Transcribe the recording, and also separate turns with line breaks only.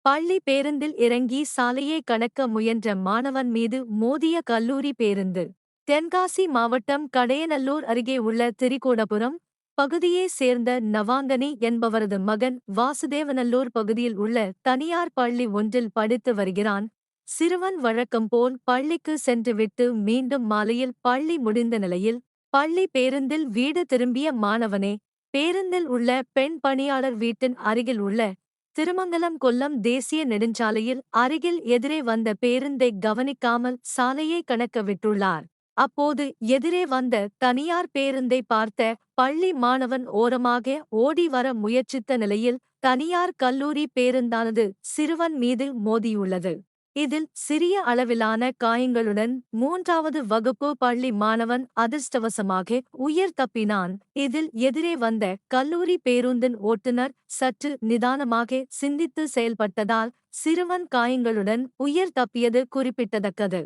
பள்ளி பேருந்தில் இறங்கி சாலையை கடக்க முயன்ற மாணவன் மீது மோதிய கல்லூரி பேருந்து. தென்காசி மாவட்டம் கடையநல்லூர் அருகே உள்ள திரிகோடபுரம் பகுதியைச் சேர்ந்த நவாங்கனி என்பவரது மகன் வாசுதேவநல்லூர் பகுதியில் உள்ள தனியார் பள்ளி ஒன்றில் படித்து வருகிறான். சிறுவன் வழக்கம்போல் பள்ளிக்கு சென்றுவிட்டு மீண்டும் மாலையில் பள்ளி முடிந்த நிலையில் பள்ளி பேருந்தில் வீடு திரும்பிய மாணவனே, பேருந்தில் உள்ள பெண் பணியாளர் வீட்டின் அருகில் உள்ள திருமங்கலம் கொல்லம் தேசிய நெடுஞ்சாலையில் அருகில் எதிரே வந்த பேருந்தை கவனிக்காமல் சாலையை கடக்க விட்டுள்ளார். அப்போது எதிரே வந்த தனியார் பேருந்தை பார்த்த பள்ளி மாணவன் ஓரமாக ஓடி வர முயற்சித்த நிலையில் தனியார் கல்லூரி பேருந்தானது சிறுவன் மீது மோதியுள்ளது. இதில் சிறிய அளவிலான காயங்களுடன் 3வது வகுப்பு பள்ளி மாணவன் அதிர்ஷ்டவசமாக உயிர் தப்பினான். இதில் எதிரே வந்த கல்லூரி பேருந்தின் ஓட்டுநர் சற்று நிதானமாக சிந்தித்து செயல்பட்டதால் சிறுவன் காயங்களுடன் உயிர் தப்பியது குறிப்பிடத்தக்கது.